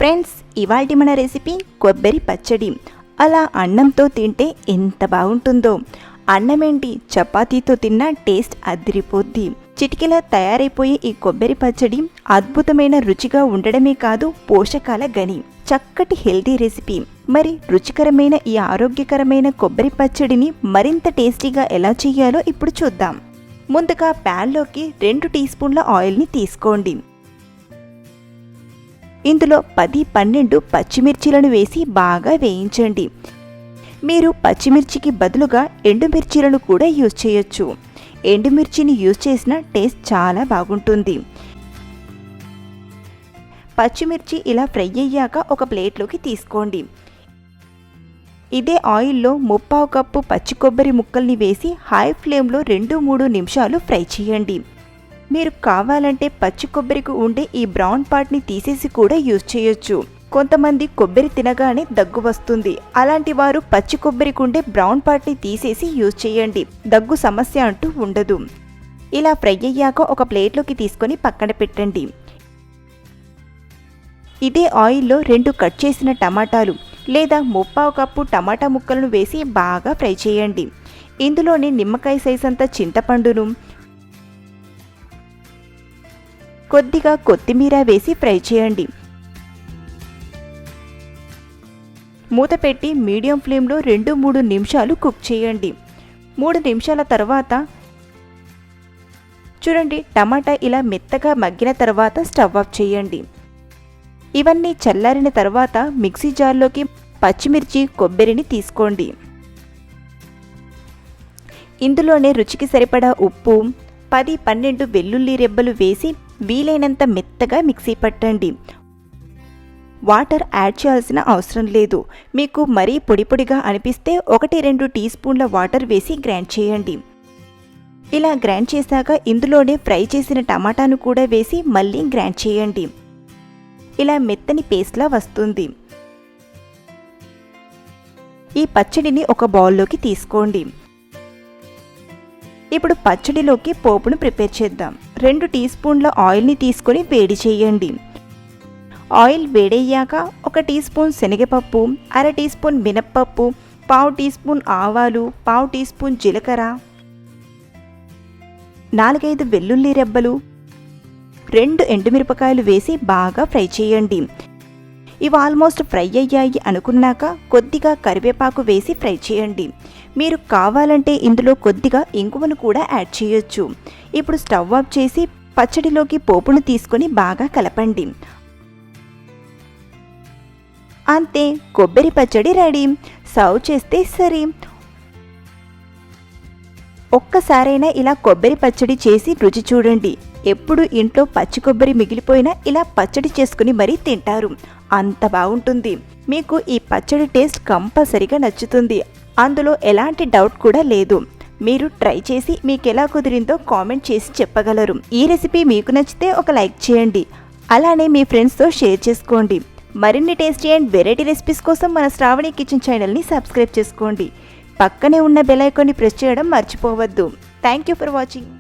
Friends, ఇవాల్టి మన recipe కొబ్బరి పచ్చడి. అలా అన్నంతో తింటే ఎంత బాగుంటుందో. అన్నమేంటి, చపాతీతో తిన్న టేస్ట్ అదిరిపోద్ది. చిటికెలా తయారైపోయే ఈ కొబ్బరి పచ్చడి అద్భుతమైన రుచిగా ఉండడమే కాదు, పోషకాల గని. చక్కటి హెల్తీ రెసిపీ. మరి రుచికరమైన ఈ ఆరోగ్యకరమైన కొబ్బరి పచ్చడిని మరింత టేస్టీగా ఎలా చేయాలో ఇప్పుడు చూద్దాం. ముందుగా ప్యాన్లోకి 2 టీ స్పూన్ల ఆయిల్ని తీసుకోండి. ఇందులో 10-12 పచ్చిమిర్చీలను వేసి బాగా వేయించండి. మీరు పచ్చిమిర్చికి బదులుగా ఎండుమిర్చీలను కూడా యూజ్ చేయొచ్చు. ఎండుమిర్చిని యూజ్ చేసిన టేస్ట్ చాలా బాగుంటుంది. పచ్చిమిర్చి ఇలా ఫ్రై అయ్యాక ఒక ప్లేట్లోకి తీసుకోండి. ఇదే ఆయిల్లో 1/4 కప్పు పచ్చి కొబ్బరి ముక్కల్ని వేసి హై ఫ్లేమ్లో 2-3 నిమిషాలు ఫ్రై చేయండి. మీరు కావాలంటే పచ్చి కొబ్బరికి ఉండే ఈ బ్రౌన్ పార్ట్ని తీసేసి కూడా యూజ్ చేయొచ్చు. కొంతమంది కొబ్బరి తినగానే దగ్గు వస్తుంది. అలాంటి వారు పచ్చి కొబ్బరికి ఉండే బ్రౌన్ పార్ట్ని తీసేసి యూజ్ చేయండి. దగ్గు సమస్య అంటూ ఉండదు. ఇలా ఫ్రై అయ్యాక ఒక ప్లేట్లోకి తీసుకొని పక్కన పెట్టండి. ఇదే ఆయిల్లో 2 కట్ చేసిన టమాటాలు లేదా 1/4 కప్పు టమాటా ముక్కలను వేసి బాగా ఫ్రై చేయండి. ఇందులోనే నిమ్మకాయ సైజ్ అంత చింతపండును, కొద్దిగా కొత్తిమీర వేసి ఫ్రై చేయండి. మూత పెట్టి మీడియం ఫ్లేమ్లో 2-3 నిమిషాలు కుక్ చేయండి. 3 నిమిషాల తర్వాత చూడండి, టమాటా ఇలా మెత్తగా మగ్గిన తర్వాత స్టవ్ ఆఫ్ చేయండి. ఇవన్నీ చల్లారిన తర్వాత మిక్సీ జార్లోకి పచ్చిమిర్చి, కొబ్బరిని తీసుకోండి. ఇందులోనే రుచికి సరిపడా ఉప్పు, 10-12 వెల్లుల్లి రెబ్బలు వేసి వీలైనంత మెత్తగా మిక్సీ పట్టండి. వాటర్ యాడ్ చేయాల్సిన అవసరం లేదు. మీకు మరీ పొడి పొడిగా అనిపిస్తే 1-2 టీ స్పూన్ల వాటర్ వేసి గ్రైండ్ చేయండి. ఇలా గ్రైండ్ చేశాక ఇందులోనే ఫ్రై చేసిన టమాటాను కూడా వేసి మళ్ళీ గ్రైండ్ చేయండి. ఇలా మెత్తని పేస్ట్లా వస్తుంది. ఈ పచ్చడిని ఒక బౌల్లోకి తీసుకోండి. ఇప్పుడు పచ్చడిలోకి పోపును ప్రిపేర్ చేద్దాం. 2 టీ స్పూన్ల ఆయిల్ని తీసుకొని వేడి చేయండి. ఆయిల్ వేడయ్యాక 1 టీ స్పూన్ శనగపప్పు, 1/2 టీ స్పూన్ మినప్పప్పు, 1/4 టీ స్పూన్ ఆవాలు, 1/4 టీ స్పూన్ జీలకర్ర, 4-5 వెల్లుల్లి రెబ్బలు, 2 ఎండుమిరపకాయలు వేసి బాగా ఫ్రై చేయండి. ఇవి ఆల్మోస్ట్ ఫ్రై అయ్యాయి అనుకున్నాక కొద్దిగా కరివేపాకు వేసి ఫ్రై చేయండి. మీరు కావాలంటే ఇందులో కొద్దిగా ఇంగువను కూడా యాడ్ చేయొచ్చు. ఇప్పుడు స్టవ్ ఆఫ్ చేసి పచ్చడిలోకి పోపును తీసుకొని బాగా కలపండి. అంతే, కొబ్బరి పచ్చడి రెడీ. సర్వ్ చేస్తే సరి. ఒక్కసారైనా ఇలా కొబ్బరి పచ్చడి చేసి రుచి చూడండి. ఎప్పుడు ఇంట్లో పచ్చి కొబ్బరి మిగిలిపోయినా ఇలా పచ్చడి చేసుకుని మరీ తింటారు. అంత బాగుంటుంది. మీకు ఈ పచ్చడి టేస్ట్ కంపల్సరిగా నచ్చుతుంది. అందులో ఎలాంటి డౌట్ కూడా లేదు. మీరు ట్రై చేసి మీకు ఎలా కుదిరిందో కామెంట్ చేసి చెప్పగలరు. ఈ రెసిపీ మీకు నచ్చితే ఒక లైక్ చేయండి. అలానే మీ ఫ్రెండ్స్తో షేర్ చేసుకోండి. మరిన్ని టేస్టీ అండ్ వెరైటీ రెసిపీస్ కోసం మన శ్రావణి కిచెన్ ఛానల్ని సబ్స్క్రైబ్ చేసుకోండి. పక్కనే ఉన్న బెల్ ఐకాన్ని ప్రెస్ చేయడం మర్చిపోవద్దు. Thank you for watching.